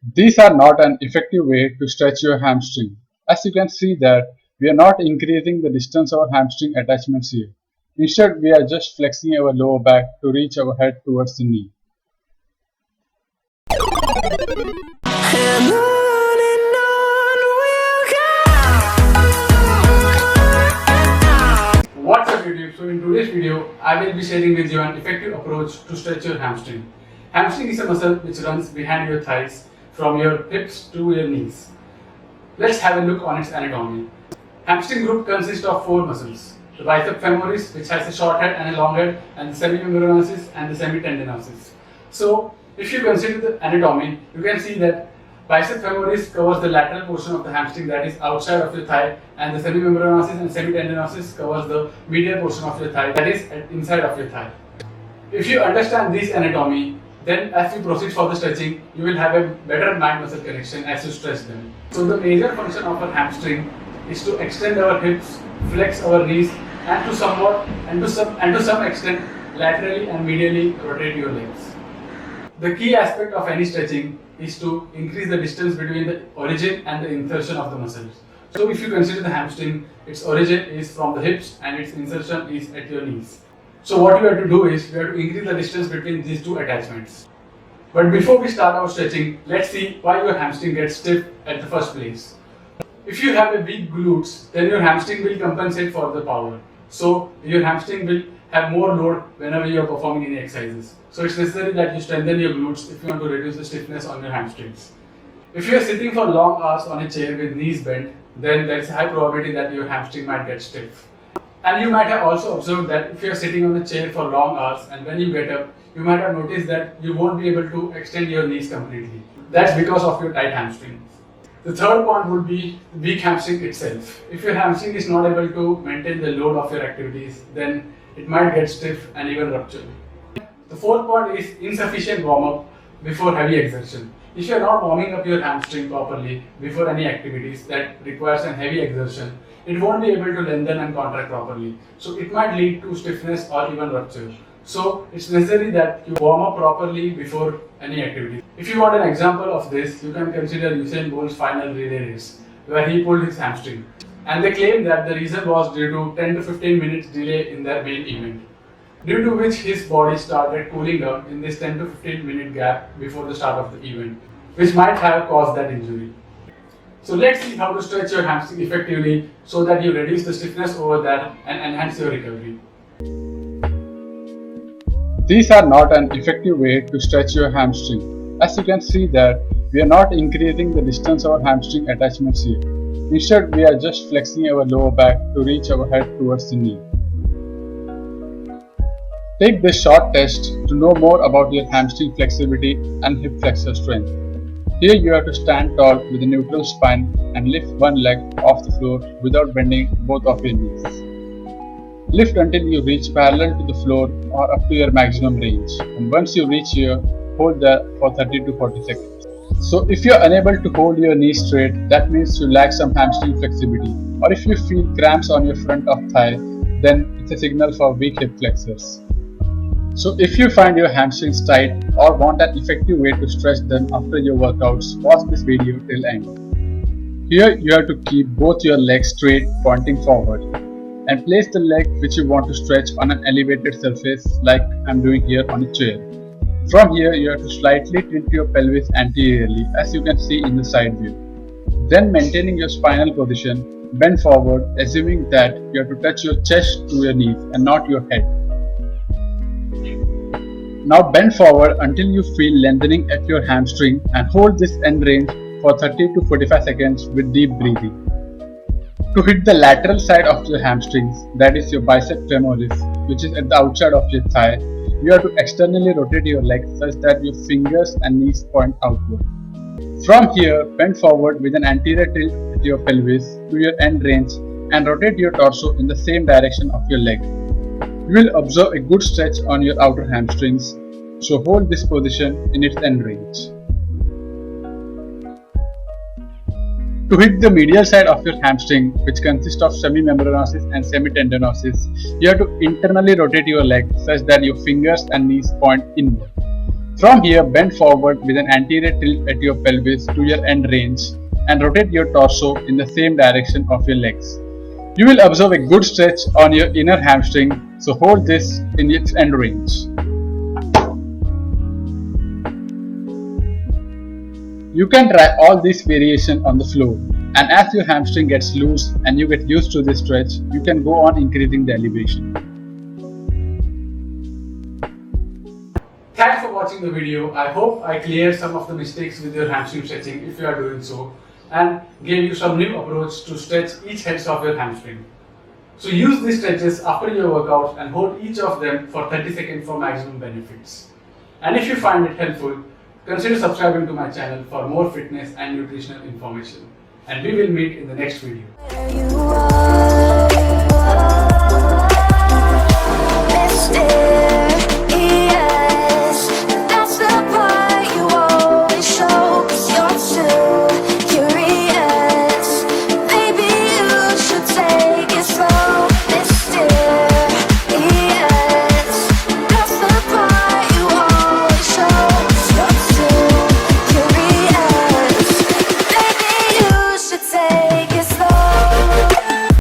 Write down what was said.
These are not an effective way to stretch your hamstring. As you can see that we are not increasing the distance of our hamstring attachments here. Instead, we are just flexing our lower back to reach our head towards the knee. And on we'll go. What's up YouTube? So in today's video, I will be sharing with you an effective approach to stretch your hamstring. Hamstring is a muscle which runs behind your thighs from your hips to your knees. Let's have a look on its anatomy. Hamstring group consists of four muscles. The bicep femoris, which has a short head and a long head, and the semimembranosus and the semitendinosus. So if you consider the anatomy, you can see that bicep femoris covers the lateral portion of the hamstring, that is outside of your thigh, and the semimembranosus and semitendinosus covers the medial portion of your thigh, that is inside of your thigh. If you understand this anatomy, then as you proceed for the stretching, you will have a better mind-muscle connection as you stretch them. So the major function of a hamstring is to extend our hips, flex our knees, and to some extent laterally and medially rotate your legs. The key aspect of any stretching is to increase the distance between the origin and the insertion of the muscles. So if you consider the hamstring, its origin is from the hips and its insertion is at your knees. So what you have to do is, you have to increase the distance between these two attachments. But before we start our stretching, let's see why your hamstring gets stiff at the first place. If you have a weak glutes, then your hamstring will compensate for the power. So your hamstring will have more load whenever you are performing any exercises. So it's necessary that you strengthen your glutes if you want to reduce the stiffness on your hamstrings. If you are sitting for long hours on a chair with knees bent, then there is a high probability that your hamstring might get stiff. And you might have also observed that if you are sitting on a chair for long hours and when you get up, you might have noticed that you won't be able to extend your knees completely. That's because of your tight hamstring. The third point would be weak hamstring itself. If your hamstring is not able to maintain the load of your activities, then it might get stiff and even rupture. The fourth point is insufficient warm-up before heavy exertion. If you are not warming up your hamstring properly before any activities that requires a heavy exertion, it won't be able to lengthen and contract properly. So it might lead to stiffness or even rupture. So it's necessary that you warm up properly before any activity. If you want an example of this, you can consider Usain Bolt's final relay race, where he pulled his hamstring. And they claim that the reason was due to 10 to 15 minutes delay in their main event, due to which his body started cooling down in this 10 to 15 minute gap before the start of the event, which might have caused that injury. So let's see how to stretch your hamstring effectively so that you reduce the stiffness over that and enhance your recovery. These are not an effective way to stretch your hamstring. As you can see that we are not increasing the distance of our hamstring attachments here. Instead, we are just flexing our lower back to reach our head towards the knee. Take this short test to know more about your hamstring flexibility and hip flexor strength. Here you have to stand tall with a neutral spine and lift one leg off the floor without bending both of your knees. Lift until you reach parallel to the floor or up to your maximum range, and once you reach here, hold there for 30 to 40 seconds. So if you are unable to hold your knees straight, that means you lack some hamstring flexibility, or if you feel cramps on your front of thigh, then it's a signal for weak hip flexors. So if you find your hamstrings tight or want an effective way to stretch them after your workouts, watch this video till end. Here you have to keep both your legs straight pointing forward and place the leg which you want to stretch on an elevated surface like I'm doing here on a chair. From here you have to slightly tilt your pelvis anteriorly as you can see in the side view. Then maintaining your spinal position, bend forward assuming that you have to touch your chest to your knees and not your head. Now bend forward until you feel lengthening at your hamstring and hold this end range for 30 to 45 seconds with deep breathing. To hit the lateral side of your hamstrings, that is your bicep femoris, which is at the outside of your thigh, you have to externally rotate your legs such that your fingers and knees point outward. From here, bend forward with an anterior tilt with your pelvis to your end range and rotate your torso in the same direction of your leg. You will observe a good stretch on your outer hamstrings, so hold this position in its end range. To hit the medial side of your hamstring, which consists of semimembranosus and semitendinosus, you have to internally rotate your leg such that your fingers and knees point inward. From here, bend forward with an anterior tilt at your pelvis to your end range and rotate your torso in the same direction of your legs. You will observe a good stretch on your inner hamstring, so hold this in its end range. You can try all these variations on the floor, and as your hamstring gets loose and you get used to this stretch, you can go on increasing the elevation. Thanks for watching the video. I hope I cleared some of the mistakes with your hamstring stretching if you are doing so, and gave you some new approach to stretch each head of your hamstring. So use these stretches after your workout and hold each of them for 30 seconds for maximum benefits. And if you find it helpful, consider subscribing to my channel for more fitness and nutritional information. And we will meet in the next video. Where you are.